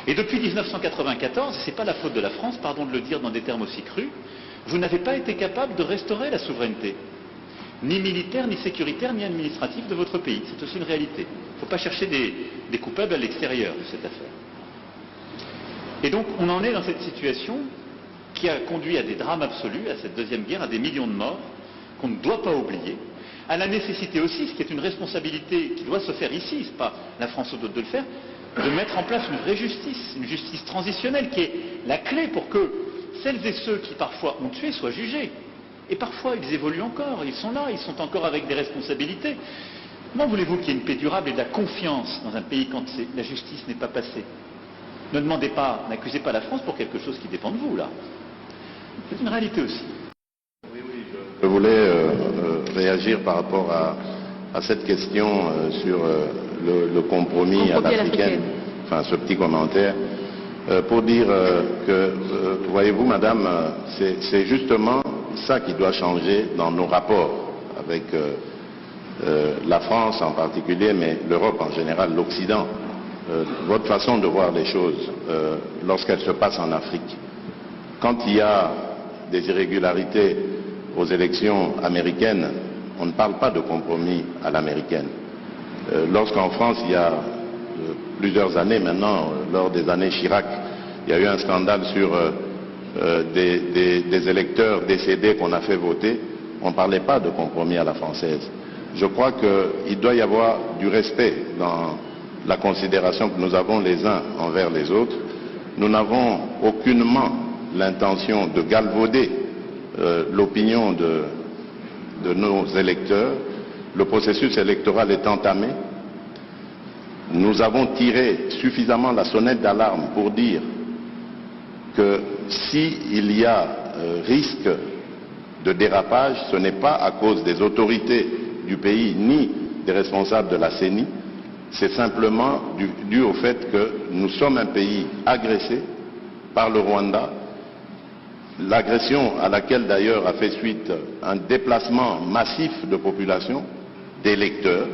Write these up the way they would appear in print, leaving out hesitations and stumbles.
Et depuis 1994, ce n'est pas la faute de la France, pardon de le dire dans des termes aussi crus, vous n'avez pas été capable de restaurer la souveraineté, ni militaire, ni sécuritaire, ni administrative de votre pays. C'est aussi une réalité. Il ne faut pas chercher des coupables à l'extérieur de cette affaire. Et donc on en est dans cette situation qui a conduit à des drames absolus, à cette deuxième guerre, à des millions de morts, qu'on ne doit pas oublier, à la nécessité aussi, ce qui est une responsabilité qui doit se faire ici, ce n'est pas la France ou d'autres de le faire, de mettre en place une vraie justice, une justice transitionnelle qui est la clé pour que celles et ceux qui parfois ont tué soient jugés. Et parfois ils évoluent encore, ils sont là, ils sont encore avec des responsabilités. Comment voulez-vous qu'il y ait une paix durable et de la confiance dans un pays quand la justice n'est pas passée? Ne demandez pas, n'accusez pas la France pour quelque chose qui dépend de vous, là. C'est une réalité aussi. Oui, je voulais réagir par rapport à cette question sur le compromis à l'africaine, enfin ce petit commentaire, pour dire que, voyez-vous madame, c'est justement ça qui doit changer dans nos rapports avec la France en particulier, mais l'Europe en général, l'Occident. Votre façon de voir les choses lorsqu'elles se passent en Afrique. Quand il y a des irrégularités aux élections américaines, on ne parle pas de compromis à l'américaine. Lorsqu'en France, il y a plusieurs années maintenant, lors des années Chirac, il y a eu un scandale sur des électeurs décédés qu'on a fait voter, on ne parlait pas de compromis à la française. Je crois qu'il doit y avoir du respect dans la considération que nous avons les uns envers les autres. Nous n'avons aucunement l'intention de galvauder l'opinion de nos électeurs. Le processus électoral est entamé. Nous avons tiré suffisamment la sonnette d'alarme pour dire que s'il y a risque de dérapage, ce n'est pas à cause des autorités du pays ni des responsables de la CENI, c'est simplement dû au fait que nous sommes un pays agressé par le Rwanda, l'agression à laquelle d'ailleurs a fait suite un déplacement massif de population, d'électeurs,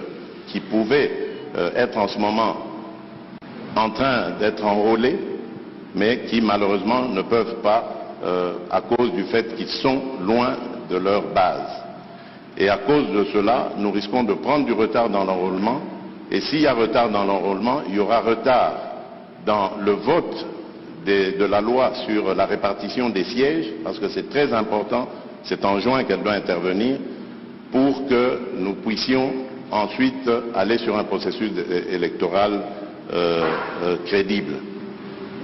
qui pouvaient être en ce moment en train d'être enrôlés, mais qui malheureusement ne peuvent pas à cause du fait qu'ils sont loin de leur base. Et à cause de cela, nous risquons de prendre du retard dans l'enrôlement. Et s'il y a retard dans l'enrôlement, il y aura retard dans le vote de la loi sur la répartition des sièges, parce que c'est très important, c'est en juin qu'elle doit intervenir, pour que nous puissions ensuite aller sur un processus électoral crédible.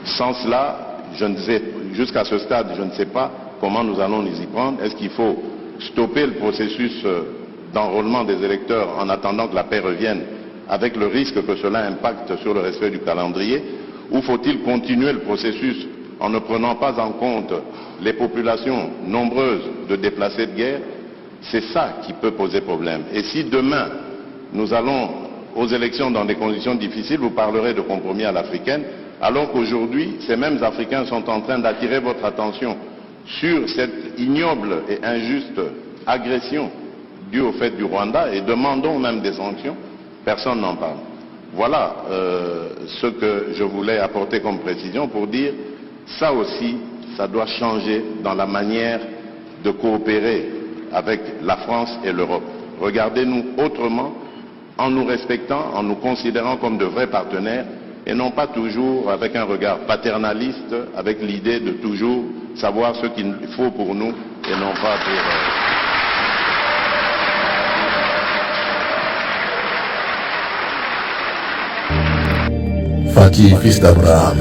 Sans cela, jusqu'à ce stade, je ne sais pas comment nous allons nous y prendre. Est-ce qu'il faut stopper le processus d'enrôlement des électeurs en attendant que la paix revienne, avec le risque que cela impacte sur le respect du calendrier, ou faut-il continuer le processus en ne prenant pas en compte les populations nombreuses de déplacés de guerre? C'est ça qui peut poser problème. Et si demain, nous allons aux élections dans des conditions difficiles, vous parlerez de compromis à l'africaine, alors qu'aujourd'hui, ces mêmes Africains sont en train d'attirer votre attention sur cette ignoble et injuste agression due au fait du Rwanda, et demandons même des sanctions. Personne n'en parle. Voilà ce que je voulais apporter comme précision pour dire, ça aussi, ça doit changer dans la manière de coopérer avec la France et l'Europe. Regardez-nous autrement, en nous respectant, en nous considérant comme de vrais partenaires, et non pas toujours avec un regard paternaliste, avec l'idée de toujours savoir ce qu'il faut pour nous, et non pas pour... Faki, fils d'Abraham.